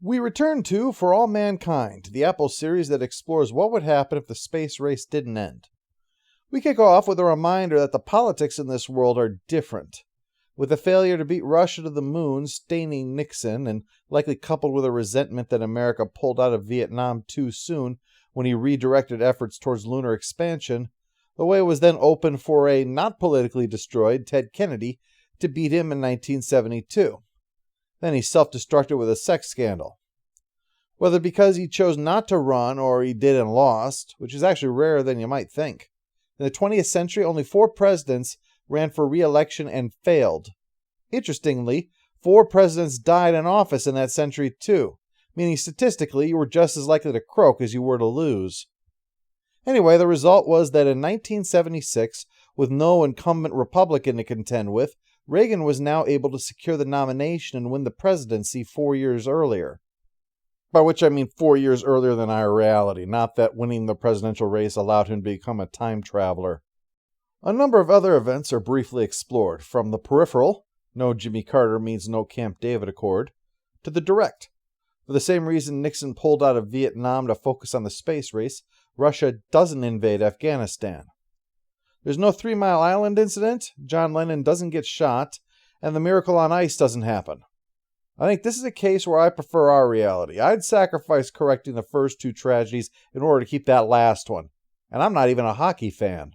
We return to For All Mankind, the Apple series that explores what would happen if the space race didn't end. We kick off with a reminder that the politics in this world are different. With the failure to beat Russia to the moon staining Nixon, and likely coupled with a resentment that America pulled out of Vietnam too soon when he redirected efforts towards lunar expansion, the way was then open for a not politically destroyed Ted Kennedy to beat him in 1972. Then he self-destructed with a sex scandal. Whether because he chose not to run or he did and lost, which is actually rarer than you might think. In the 20th century, only 4 presidents ran for re-election and failed. Interestingly, 4 presidents died in office in that century too, meaning statistically you were just as likely to croak as you were to lose. Anyway, the result was that in 1976, with no incumbent Republican to contend with, Reagan was now able to secure the nomination and win the presidency 4 years earlier. By which I mean 4 years earlier than our reality, not that winning the presidential race allowed him to become a time traveler. A number of other events are briefly explored, from the peripheral, no Jimmy Carter means no Camp David Accord, to the direct. For the same reason Nixon pulled out of Vietnam to focus on the space race, Russia doesn't invade Afghanistan. There's no 3 Mile Island incident, John Lennon doesn't get shot, and the miracle on ice doesn't happen. I think this is a case where I prefer our reality. I'd sacrifice correcting the first 2 tragedies in order to keep that last one. And I'm not even a hockey fan.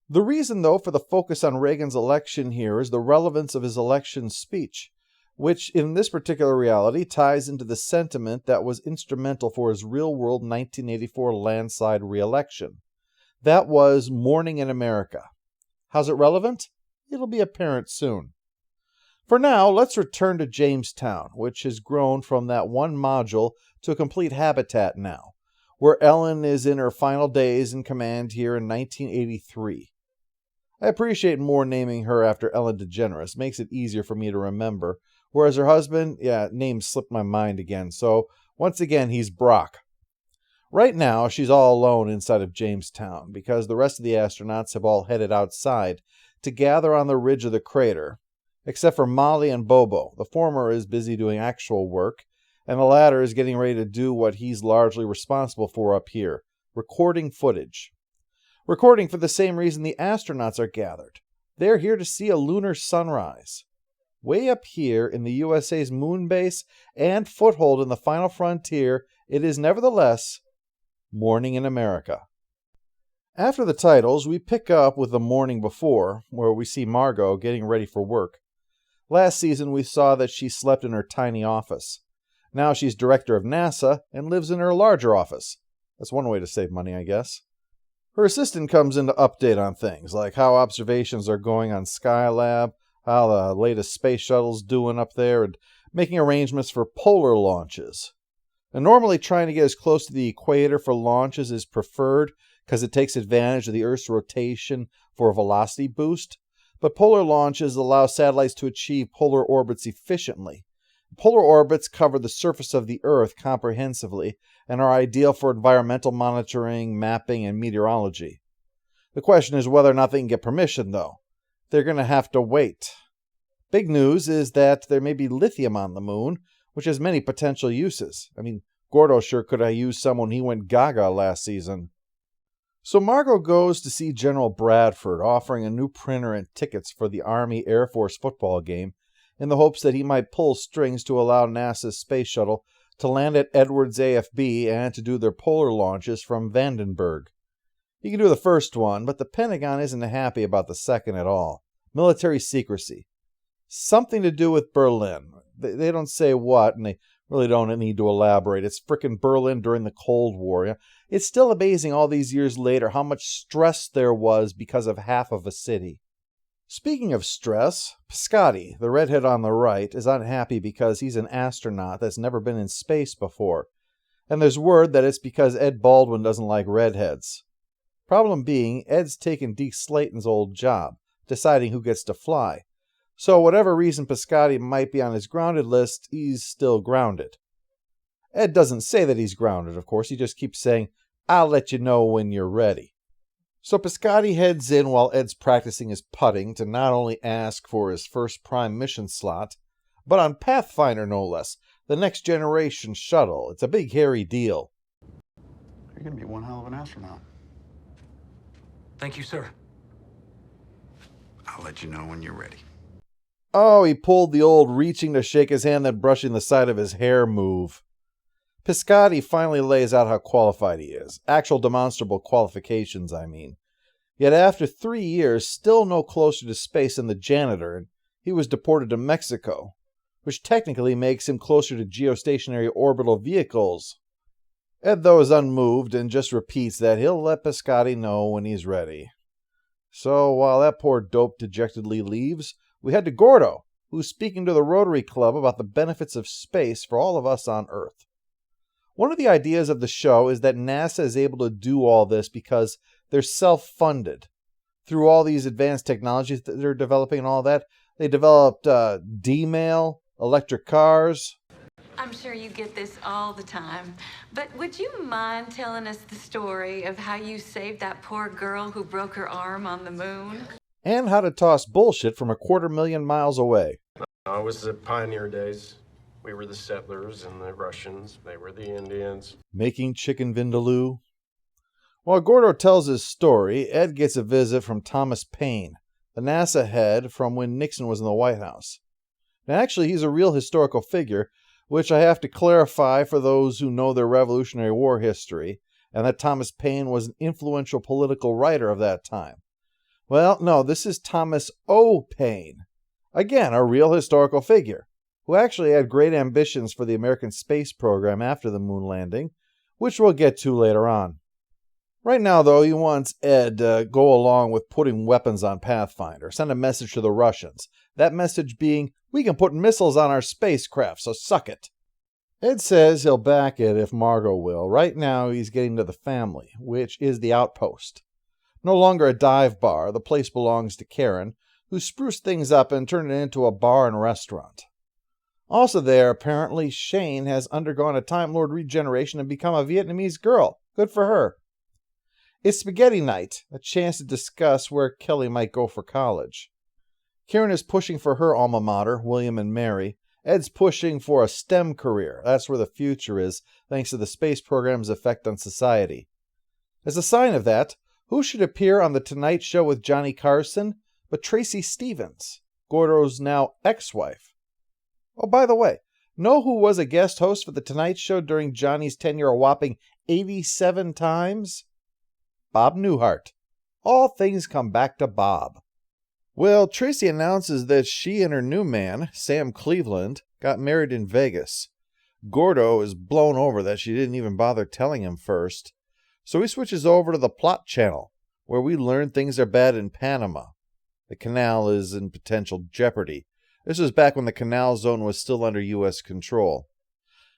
The reason, though, for the focus on Reagan's election here is the relevance of his election speech, which, in this particular reality, ties into the sentiment that was instrumental for his real-world 1984 landslide re-election. That was Morning in America. How's it relevant? It'll be apparent soon. For now, let's return to Jamestown, which has grown from that one module to a complete habitat now, where Ellen is in her final days in command here in 1983. I appreciate Moore naming her after Ellen DeGeneres, makes it easier for me to remember, whereas her husband, name slipped my mind again, so once again he's Brock. Right now, she's all alone inside of Jamestown, because the rest of the astronauts have all headed outside to gather on the ridge of the crater, except for Molly and Bobo. The former is busy doing actual work, and the latter is getting ready to do what he's largely responsible for up here, recording footage. Recording for the same reason the astronauts are gathered. They're here to see a lunar sunrise. Way up here in the USA's moon base and foothold in the final frontier, it is nevertheless Morning in America. After the titles, we pick up with the morning before, where we see Margot getting ready for work. Last season, we saw that she slept in her tiny office. Now she's director of NASA and lives in her larger office. That's one way to save money, I guess. Her assistant comes in to update on things, like how observations are going on Skylab, how the latest space shuttle's doing up there, and making arrangements for polar launches. And normally trying to get as close to the equator for launches is preferred because it takes advantage of the Earth's rotation for a velocity boost, but polar launches allow satellites to achieve polar orbits efficiently. Polar orbits cover the surface of the Earth comprehensively and are ideal for environmental monitoring, mapping, and meteorology. The question is whether or not they can get permission, though. They're going to have to wait. Big news is that there may be lithium on the moon, which has many potential uses. I mean, Gordo sure could have used some when he went gaga last season. So Margot goes to see General Bradford, offering a new printer and tickets for the Army-Air Force football game, in the hopes that he might pull strings to allow NASA's space shuttle to land at Edwards AFB and to do their polar launches from Vandenberg. He can do the first one, but the Pentagon isn't happy about the second at all. Military secrecy. Something to do with Berlin. They don't say what, and they really don't need to elaborate. It's frickin' Berlin during the Cold War. It's still amazing all these years later how much stress there was because of half of a city. Speaking of stress, Piscotti, the redhead on the right, is unhappy because he's an astronaut that's never been in space before. And there's word that it's because Ed Baldwin doesn't like redheads. Problem being, Ed's taken Deke Slayton's old job, deciding who gets to fly. So whatever reason Piscotti might be on his grounded list, he's still grounded. Ed doesn't say that he's grounded, of course. He just keeps saying, "I'll let you know when you're ready." So Piscotti heads in while Ed's practicing his putting to not only ask for his first prime mission slot, but on Pathfinder no less, the next generation shuttle. It's a big, hairy deal. You're going to be one hell of an astronaut. Thank you, sir. I'll let you know when you're ready. Oh, he pulled the old reaching to shake his hand, then brushing the side of his hair move. Piscotti finally lays out how qualified he is. Actual demonstrable qualifications, I mean. Yet after 3 years, still no closer to space than the janitor, and he was deported to Mexico, which technically makes him closer to geostationary orbital vehicles. Ed, though, is unmoved and just repeats that he'll let Piscotti know when he's ready. So while that poor dope dejectedly leaves, we head to Gordo, who's speaking to the Rotary Club about the benefits of space for all of us on Earth. One of the ideas of the show is that NASA is able to do all this because they're self-funded. Through all these advanced technologies that they're developing and all that, they developed D-mail, electric cars. I'm sure you get this all the time, but would you mind telling us the story of how you saved that poor girl who broke her arm on the moon? And how to toss bullshit from 250,000 miles away. It was the pioneer days. We were the settlers and the Russians. They were the Indians. Making chicken vindaloo. While Gordo tells his story, Ed gets a visit from Thomas Paine, the NASA head from when Nixon was in the White House. Now, actually, he's a real historical figure, which I have to clarify for those who know their Revolutionary War history, and that Thomas Paine was an influential political writer of that time. Well, no, this is Thomas O. Paine. Again, a real historical figure, who actually had great ambitions for the American space program after the moon landing, which we'll get to later on. Right now, though, he wants Ed to go along with putting weapons on Pathfinder, send a message to the Russians. That message being, we can put missiles on our spacecraft, so suck it. Ed says he'll back it if Margot will. Right now, he's getting to the family, which is the outpost. No longer a dive bar, the place belongs to Karen, who spruced things up and turned it into a bar and restaurant. Also there, apparently, Shane has undergone a Time Lord regeneration and become a Vietnamese girl. Good for her. It's spaghetti night, a chance to discuss where Kelly might go for college. Karen is pushing for her alma mater, William and Mary. Ed's pushing for a STEM career. That's where the future is, thanks to the space program's effect on society. As a sign of that, who should appear on The Tonight Show with Johnny Carson but Tracy Stevens, Gordo's now ex-wife? Oh, by the way, know who was a guest host for The Tonight Show during Johnny's tenure a whopping 87 times? Bob Newhart. All things come back to Bob. Well, Tracy announces that she and her new man, Sam Cleveland, got married in Vegas. Gordo is blown over that she didn't even bother telling him first. So he switches over to the plot channel, where we learn things are bad in Panama. The canal is in potential jeopardy. This was back when the canal zone was still under U.S. control.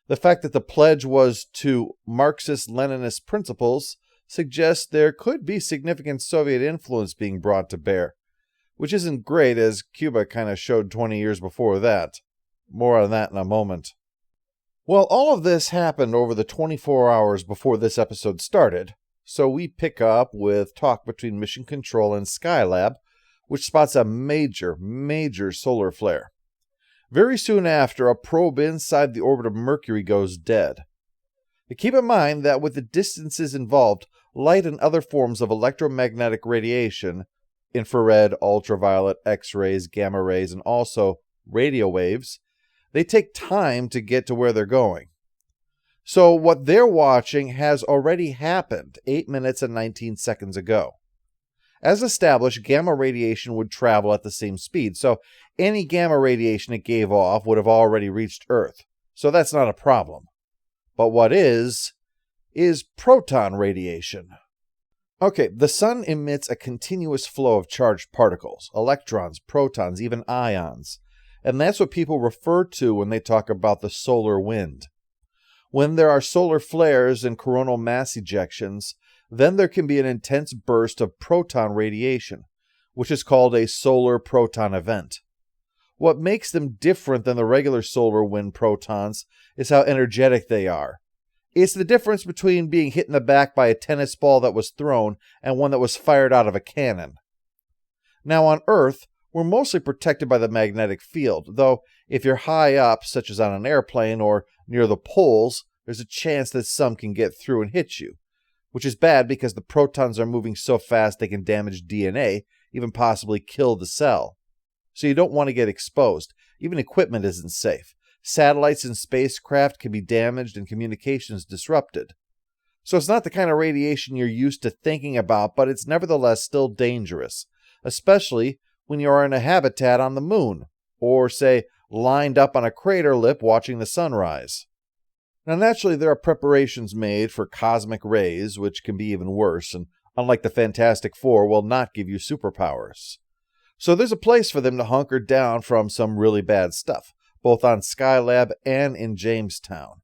The fact that the pledge was to Marxist-Leninist principles suggests there could be significant Soviet influence being brought to bear, which isn't great as Cuba kind of showed 20 years before that. More on that in a moment. Well, all of this happened over the 24 hours before this episode started, so we pick up with talk between Mission Control and Skylab, which spots a major solar flare. Very soon after, a probe inside the orbit of Mercury goes dead. But keep in mind that with the distances involved, light and other forms of electromagnetic radiation, infrared, ultraviolet, X-rays, gamma rays, and also radio waves, they take time to get to where they're going. So what they're watching has already happened 8 minutes and 19 seconds ago. As established, gamma radiation would travel at the same speed, so any gamma radiation it gave off would have already reached Earth. So that's not a problem. But what is proton radiation. Okay, the sun emits a continuous flow of charged particles, electrons, protons, even ions. And that's what people refer to when they talk about the solar wind. When there are solar flares and coronal mass ejections, then there can be an intense burst of proton radiation, which is called a solar proton event. What makes them different than the regular solar wind protons is how energetic they are. It's the difference between being hit in the back by a tennis ball that was thrown and one that was fired out of a cannon. Now on Earth, We're mostly protected by the magnetic field, though if you're high up, such as on an airplane or near the poles, there's a chance that some can get through and hit you, which is bad because the protons are moving so fast they can damage DNA, even possibly kill the cell. So you don't want to get exposed. Even equipment isn't safe. Satellites and spacecraft can be damaged and communications disrupted. So it's not the kind of radiation you're used to thinking about, but it's nevertheless still dangerous, especially when you are in a habitat on the moon, or, say, lined up on a crater lip watching the sunrise. Now, naturally, there are preparations made for cosmic rays, which can be even worse, and unlike the Fantastic Four, will not give you superpowers. So there's a place for them to hunker down from some really bad stuff, both on Skylab and in Jamestown.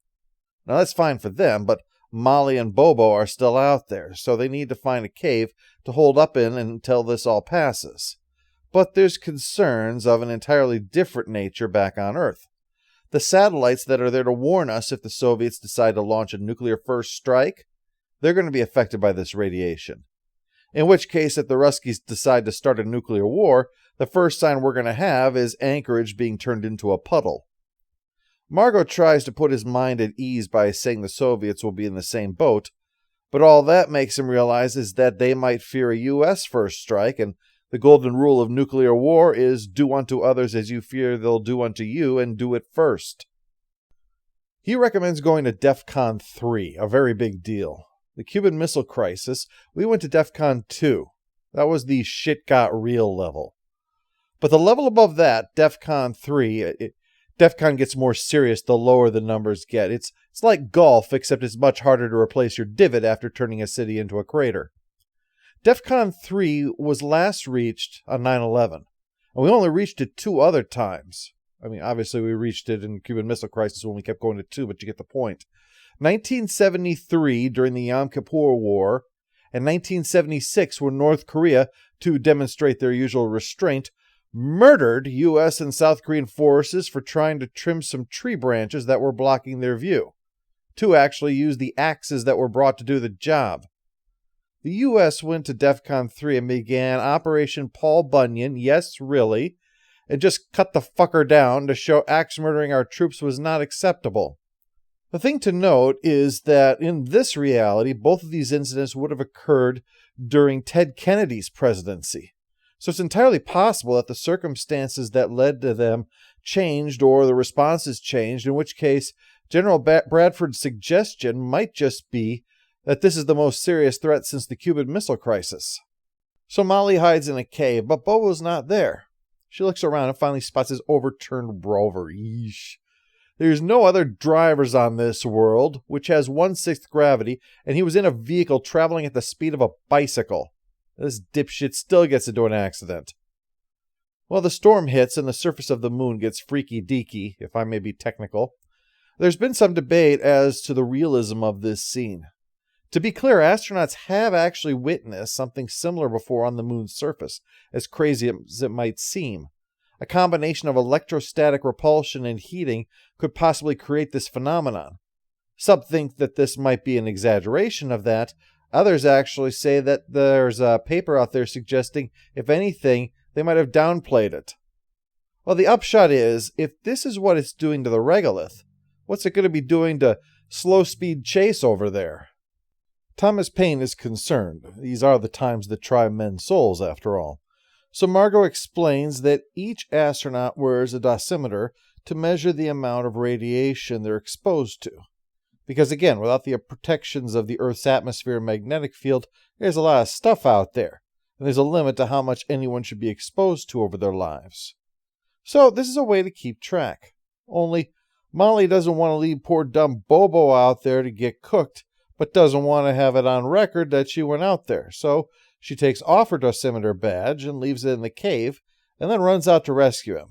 Now, that's fine for them, but Molly and Bobo are still out there, so they need to find a cave to hold up in until this all passes. But there's concerns of an entirely different nature back on Earth. The satellites that are there to warn us if the Soviets decide to launch a nuclear first strike, they're going to be affected by this radiation. In which case, if the Ruskies decide to start a nuclear war, the first sign we're going to have is Anchorage being turned into a puddle. Margot tries to put his mind at ease by saying the Soviets will be in the same boat, but all that makes him realize is that they might fear a U.S. first strike, and the golden rule of nuclear war is do unto others as you fear they'll do unto you, and do it first. He recommends going to DEFCON 3, a very big deal. The Cuban Missile Crisis, we went to DEFCON 2. That was the shit got real level. But the level above that, DEFCON 3, DEFCON gets more serious the lower the numbers get. It's like golf, except it's much harder to replace your divot after turning a city into a crater. DEFCON 3 was last reached on 9/11, and we only reached it 2 other times. I mean, obviously we reached it in Cuban Missile Crisis when we kept going to 2, but you get the point. 1973 during the Yom Kippur War, and 1976 when North Korea, to demonstrate their usual restraint, murdered U.S. and South Korean forces for trying to trim some tree branches that were blocking their view. 2 actually used the axes that were brought to do the job. The U.S. went to DEFCON 3 and began Operation Paul Bunyan, yes, really, and just cut the fucker down to show axe murdering our troops was not acceptable. The thing to note is that in this reality, both of these incidents would have occurred during Ted Kennedy's presidency. So it's entirely possible that the circumstances that led to them changed or the responses changed, in which case General Bradford's suggestion might just be that this is the most serious threat since the Cuban Missile Crisis. So Molly hides in a cave, but Bobo's not there. She looks around and finally spots his overturned rover. Yeesh. There's no other drivers on this world, which has 1/6 gravity, and he was in a vehicle traveling at the speed of a bicycle. This dipshit still gets into an accident. Well, the storm hits and the surface of the moon gets freaky-deaky, if I may be technical. There's been some debate as to the realism of this scene. To be clear, astronauts have actually witnessed something similar before on the moon's surface, as crazy as it might seem. A combination of electrostatic repulsion and heating could possibly create this phenomenon. Some think that this might be an exaggeration of that. Others actually say that there's a paper out there suggesting, if anything, they might have downplayed it. Well, the upshot is, if this is what it's doing to the regolith, what's it going to be doing to slow-speed Chase over there? Thomas Paine is concerned. These are the times that try men's souls, after all. So Margot explains that each astronaut wears a dosimeter to measure the amount of radiation they're exposed to. Because again, without the protections of the Earth's atmosphere and magnetic field, there's a lot of stuff out there, and there's a limit to how much anyone should be exposed to over their lives. So this is a way to keep track. Only Molly doesn't want to leave poor dumb Bobo out there to get cooked, but doesn't want to have it on record that she went out there. So she takes off her dosimeter badge and leaves it in the cave, and then runs out to rescue him.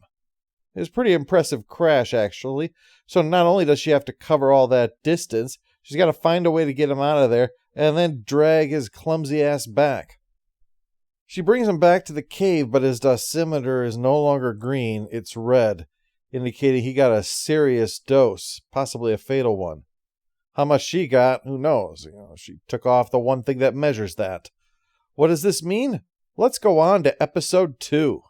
It's a pretty impressive crash, actually. So not only does she have to cover all that distance, she's got to find a way to get him out of there, and then drag his clumsy ass back. She brings him back to the cave, but his dosimeter is no longer green, it's red, indicating he got a serious dose, possibly a fatal one. How much she got, who knows? She took off the one thing that measures that. What does this mean? Let's go on to episode 2.